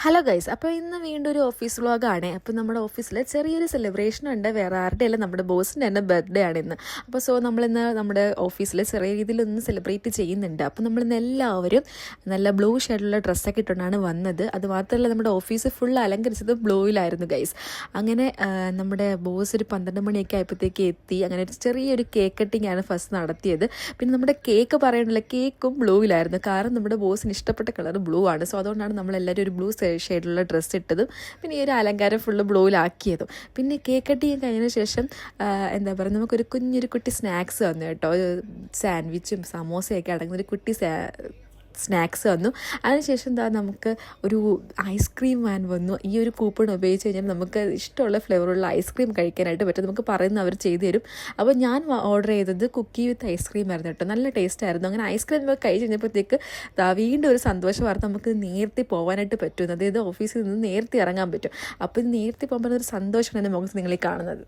Hello guys, അപ്പോൾ ഇന്ന് വീണ്ടും ഒരു ഓഫീസ് വ്ളോഗാണ്. അപ്പോൾ നമ്മുടെ ഓഫീസിൽ ചെറിയൊരു സെലിബ്രേഷൻ ഉണ്ട്. വേറെ ആരുടെ അല്ല, നമ്മുടെ ബോസിൻ്റെ തന്നെ ബർത്ത്ഡേ ആണ് ഇന്ന്. അപ്പോൾ നമ്മളിന്ന് നമ്മുടെ ഓഫീസിൽ ചെറിയ രീതിയിലൊന്ന് സെലിബ്രേറ്റ് ചെയ്യുന്നുണ്ട്. അപ്പോൾ നമ്മളിന്ന് എല്ലാവരും നല്ല ബ്ലൂ ഷെയ്ഡിലുള്ള ഡ്രസ്സൊക്കെ ഇട്ടുകൊണ്ടാണ് വന്നത്. അത് മാത്രമല്ല, നമ്മുടെ ഓഫീസ് ഫുൾ അലങ്കരിച്ചത് ബ്ലൂയിലായിരുന്നു ഗൈസ്. അങ്ങനെ നമ്മുടെ ബോസ് ഒരു 12 മണിയൊക്കെ ആയപ്പോഴത്തേക്ക് എത്തി. അങ്ങനെ ഒരു ചെറിയൊരു കേക്ക് കട്ടിംഗ് ആണ് ഫസ്റ്റ് നടത്തിയത്. പിന്നെ നമ്മുടെ കേക്ക് പറയണില്ല, കേക്കും ബ്ലൂയിലായിരുന്നു. കാരണം നമ്മുടെ ബോസിന് ഇഷ്ടപ്പെട്ട കളർ ബ്ലൂ ആണ്. സോ അതുകൊണ്ടാണ് നമ്മളെല്ലാവരും ഒരു ബ്ലൂ ഷെയ്ഡിലുള്ള ഡ്രസ്സ് ഇട്ടതും പിന്നെ ഈ ഒരു അലങ്കാരം ഫുള്ള് ബ്ലൂവിലാക്കിയതും. പിന്നെ കേക്ക് കട്ടിങ് കഴിഞ്ഞതിന് ശേഷം എന്താ പറയുക, നമുക്കൊരു കുട്ടി സ്നാക്സ് വന്നു കേട്ടോ. സാൻഡ്വിച്ചും സമോസയൊക്കെ അടങ്ങുന്നൊരു കുട്ടി സ്നാക്സ് വന്നു. അതിനുശേഷം നമുക്ക് ഒരു ഐസ്ക്രീം വാൻ വന്നു. ഈ ഒരു കൂപ്പൺ ഉപയോഗിച്ച് കഴിഞ്ഞാൽ നമുക്ക് ഇഷ്ടമുള്ള ഫ്ലേവറുള്ള ഐസ്ക്രീം കഴിക്കാനായിട്ട് പറ്റും. നമുക്ക് പറയുന്ന അവർ ചെയ്തു തരും. അപ്പോൾ ഞാൻ ഓർഡർ ചെയ്തത് കുക്കി വിത്ത് ഐസ്ക്രീം ആയിരുന്നു കേട്ടോ. നല്ല ടേസ്റ്റ് ആയിരുന്നു. അങ്ങനെ ഐസ്ക്രീം ഒക്കെ കഴിച്ച് കഴിഞ്ഞപ്പോഴത്തേക്ക് വീണ്ടും ഒരു സന്തോഷ വാർത്ത, നമുക്ക് നേരത്തെ പോകാനായിട്ട് പറ്റും. അതായത് ഓഫീസിൽ നിന്ന് നേരത്തെ ഇറങ്ങാൻ പറ്റും. അപ്പോൾ നേരത്തെ പോകുമ്പോൾ ഒരു സന്തോഷമാണ് എൻ്റെ മുഖത്ത് നിങ്ങളീ കാണുന്നത്.